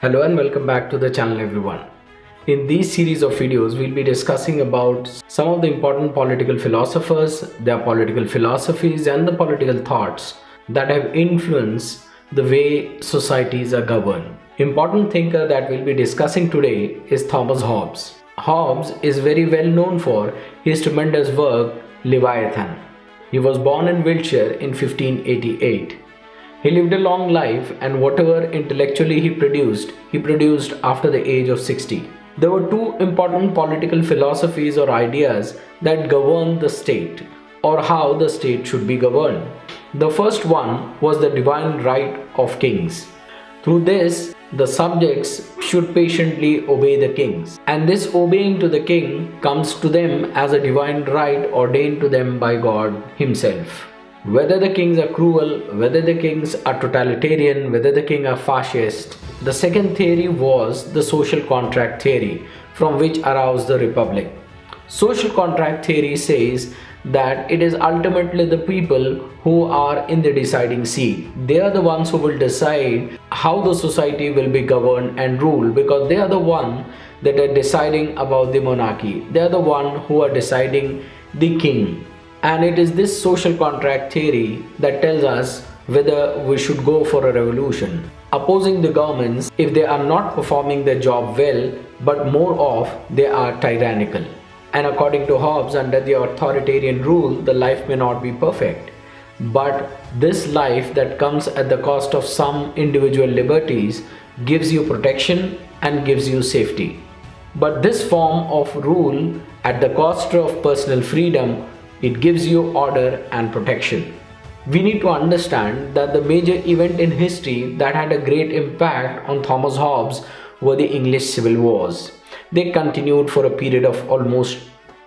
Hello and welcome back to the channel everyone. In this series of videos, we'll be discussing about some of the important political philosophers, their political philosophies and the political thoughts that have influenced the way societies are governed. Important thinker that we'll be discussing today is Thomas Hobbes. Hobbes is very well known for his tremendous work Leviathan. He was born in Wiltshire in 1588. He lived a long life, and whatever intellectually he produced after the age of 60. There were two important political philosophies or ideas that governed the state, or how the state should be governed. The first one was the divine right of kings. Through this, the subjects should patiently obey the kings, and this obeying to the king comes to them as a divine right ordained to them by God Himself. Whether the kings are cruel, whether the kings are totalitarian, whether the king are fascist. The second theory was the social contract theory, from which arose the republic. Social contract theory says that it is ultimately the people who are in the deciding seat. They are the ones who will decide how the society will be governed and ruled, because they are the one that are deciding about the monarchy. They are the one who are deciding the king. And it is this social contract theory that tells us whether we should go for a revolution, opposing the governments if they are not performing their job well, but more of they are tyrannical. And according to Hobbes, under the authoritarian rule, the life may not be perfect. But this life that comes at the cost of some individual liberties gives you protection and gives you safety. But this form of rule at the cost of personal freedom, it gives you order and protection. We need to understand that the major event in history that had a great impact on Thomas Hobbes were the English Civil Wars. They continued for a period of almost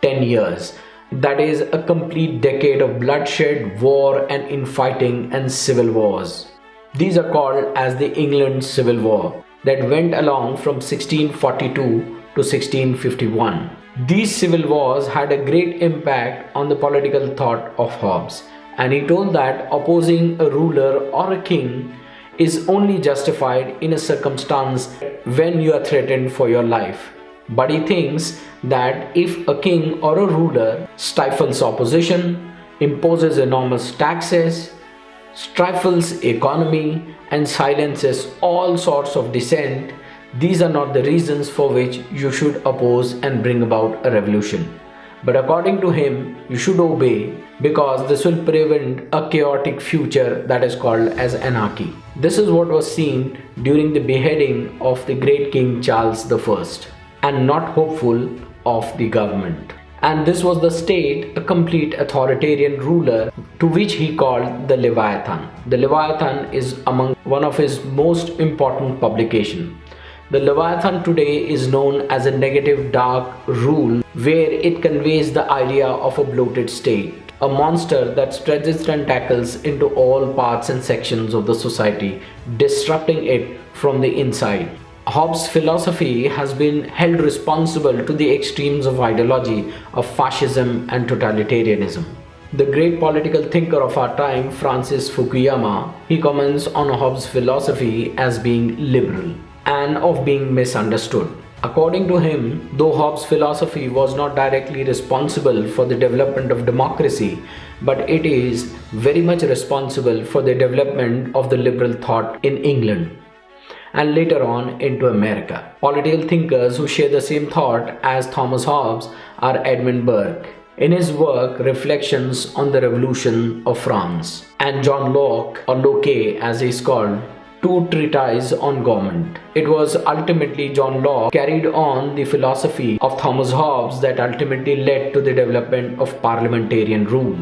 10 years. That is a complete decade of bloodshed, war and infighting and civil wars. These are called as the England Civil War that went along from 1642 to 1651. These civil wars had a great impact on the political thought of Hobbes, and he told that opposing a ruler or a king is only justified in a circumstance when you are threatened for your life. But he thinks that if a king or a ruler stifles opposition, imposes enormous taxes, stifles economy and silences all sorts of dissent, these are not the reasons for which you should oppose and bring about a revolution. But according to him, you should obey, because this will prevent a chaotic future that is called as anarchy. This is what was seen during the beheading of the great King Charles I, and not hopeful of the government. And this was the state, a complete authoritarian ruler, to which he called the Leviathan. The Leviathan is among one of his most important publications. The Leviathan today is known as a negative dark rule, where it conveys the idea of a bloated state, a monster that spreads its tentacles into all parts and sections of the society, disrupting it from the inside. Hobbes' philosophy has been held responsible to the extremes of ideology of fascism and totalitarianism. The great political thinker of our time, Francis Fukuyama, he comments on Hobbes' philosophy as being liberal and of being misunderstood. According to him, though Hobbes' philosophy was not directly responsible for the development of democracy, but it is very much responsible for the development of the liberal thought in England and later on into America. Political thinkers who share the same thought as Thomas Hobbes are Edmund Burke in his work Reflections on the Revolution of France, and John Locke, or Locke as he is called, two treatises on government. It was ultimately John Locke carried on the philosophy of Thomas Hobbes that ultimately led to the development of parliamentarian rule.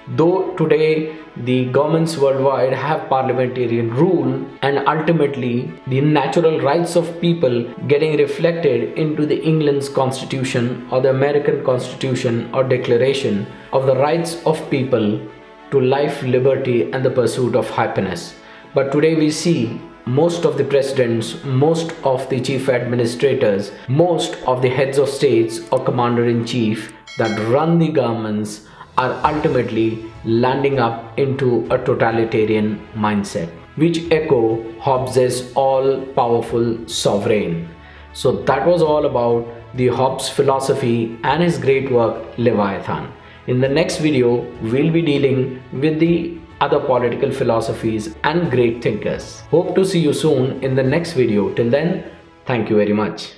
Though today the governments worldwide have parliamentarian rule, and ultimately the natural rights of people getting reflected into the England's constitution or the American constitution or declaration of the rights of people to life, liberty and the pursuit of happiness. But today we see most of the presidents, most of the chief administrators, most of the heads of states or commander-in-chief that run the governments are ultimately landing up into a totalitarian mindset. which echo Hobbes' all-powerful sovereign. So that was all about the Hobbes philosophy and his great work Leviathan. In the next video, we'll be dealing with the other political philosophies and great thinkers. Hope to see you soon in the next video. Till then, thank you very much.